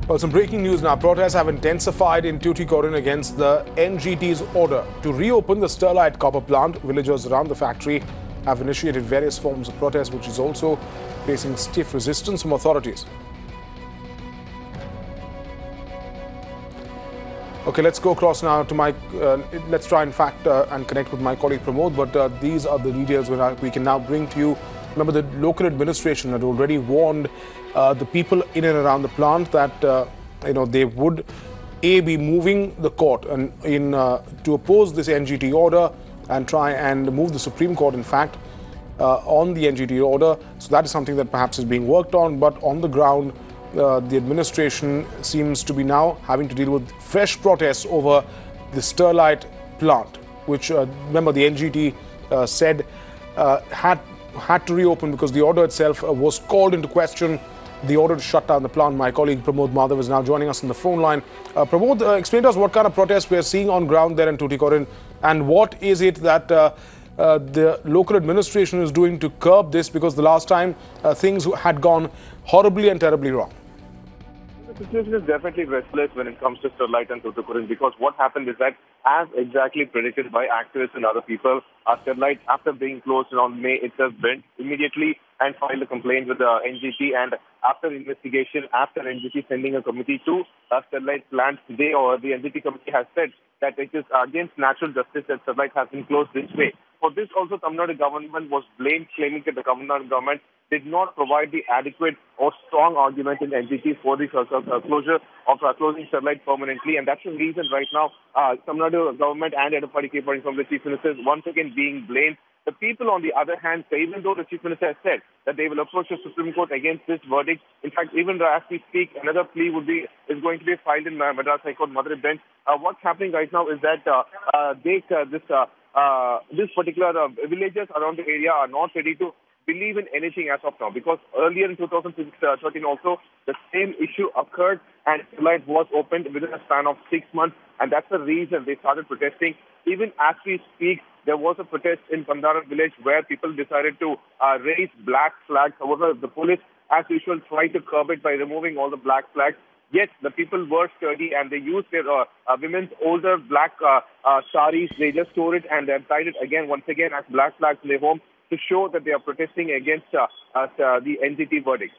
Well, some breaking news now. Protests have intensified in Tuticorin against the NGT's order to reopen the Sterlite copper plant. Villagers around the factory have initiated various forms of protest, which is also facing stiff resistance from authorities. Okay, let's go across now to my. Let's try, in fact, and connect with my colleague Pramod. But these are the details we can now bring to you. Remember, the local administration had already warned the people in and around the plant that they would be moving the court and to oppose this NGT order and try and move the Supreme Court, in fact, on the NGT order. So that is something that perhaps is being worked on. But on the ground, the administration seems to be now having to deal with fresh protests over the Sterlite plant, which, remember, the NGT said had to reopen because the order itself was called into question, the order to shut down the plant. My colleague Pramod Madhav is now joining us on the phone line. Pramod, explain to us what kind of protests we are seeing on ground there in Tuticorin, and what is it that the local administration is doing to curb this, because the last time things had gone horribly and terribly wrong. The situation is definitely restless when it comes to Sterlite and Tuticorin, because what happened is that, as exactly predicted by activists and other people, Sterlite, after being closed on May itself, went immediately and filed a complaint with the NGT. And after investigation, after NGT sending a committee to Sterlite plant today, or the NGT committee has said that it is against natural justice that Sterlite has been closed this way. For this also, Tamil Nadu government was blamed, claiming that the Tamil Nadu government did not provide the adequate or strong argument in NGT for the closure of closing Sterlite permanently. And that's the reason right now Tamil Nadu government and Edappadi K. from the Chief Minister is once again being blamed. The people, on the other hand, say, even though the Chief Minister has said that they will approach the Supreme Court against this verdict, in fact, even as we speak, another plea is going to be filed in Madras High Court Madurai bench. What's happening right now is that this particular villagers around the area are not ready to believe in anything as of now, because earlier in 2013 also the same issue occurred and Sterlite was opened within a span of 6 months, and that's the reason they started protesting. Even as we speak, there was a protest in Pandara village where people decided to raise black flags. However, the police, as usual, tried to curb it by removing all the black flags. Yet the people were sturdy and they used their women's older black saris. They just tore it and they tied it once again as black flags in their home to show that they are protesting against the NGT verdict.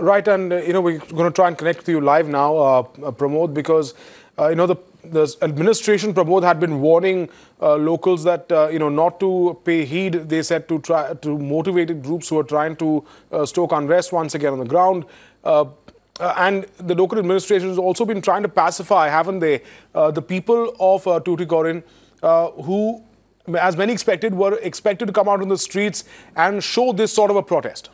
Right, and we're going to try and connect with you live now, Pramod, because the administration, Pramod, had been warning locals that not to pay heed. They said to try to motivate groups who are trying to stoke unrest once again on the ground. And the local administration has also been trying to pacify, haven't they, the people of Tuticorin, who, as many expected, were expected to come out on the streets and show this sort of a protest.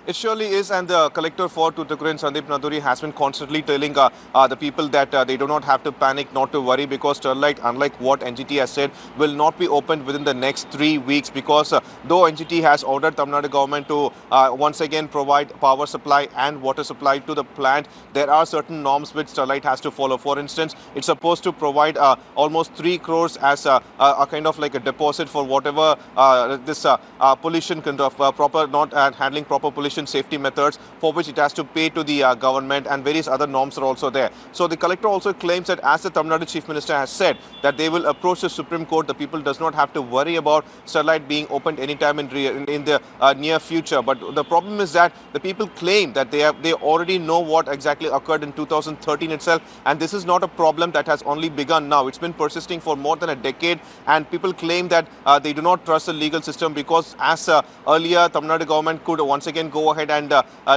It surely is, and the collector for Tuticorin, Sandeep Naduri, has been constantly telling the people that they do not have to panic, not to worry, because Sterlite, unlike what NGT has said, will not be opened within the next 3 weeks, because though NGT has ordered Tamil Nadu government to once again provide power supply and water supply to the plant, there are certain norms which Sterlite has to follow. For instance, it's supposed to provide almost 3 crores as a kind of like a deposit for whatever this pollution kind of proper, not handling proper pollution safety methods, for which it has to pay to the government, and various other norms are also there. So the collector also claims that, as the Tamil Nadu Chief Minister has said, that they will approach the Supreme Court. The people does not have to worry about Sterlite being opened anytime in the near future. But the problem is that the people claim that they already know what exactly occurred in 2013 itself, and this is not a problem that has only begun now. It's been persisting for more than a decade, and people claim that they do not trust the legal system, because as earlier Tamil Nadu government could once again go ahead and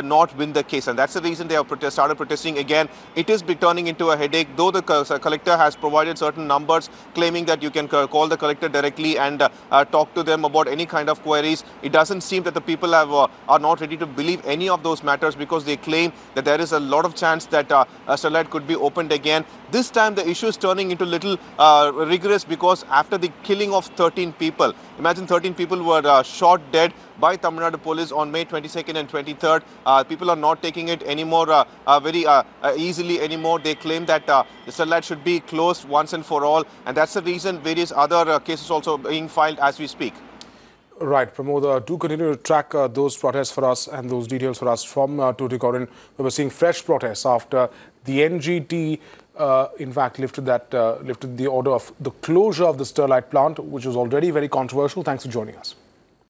not win the case, and that's the reason they have started protesting again. It is turning into a headache, though the collector has provided certain numbers claiming that you can call the collector directly and talk to them about any kind of queries. It doesn't seem that the people are not ready to believe any of those matters, because they claim that there is a lot of chance that Sterlite could be opened again. This time the issue is turning into little rigorous, because after the killing of 13 people, imagine 13 people were shot dead by Tamil Nadu police on May 22nd and 23rd. People are not taking it anymore very easily anymore. They claim that the Sterlite should be closed once and for all, and that's the reason various other cases also being filed as we speak. Right, Pramod, do continue to track those protests for us and those details for us from Tuticorin. We were seeing fresh protests after the NGT, in fact, lifted the order of the closure of the Sterlite plant, which was already very controversial. Thanks for joining us.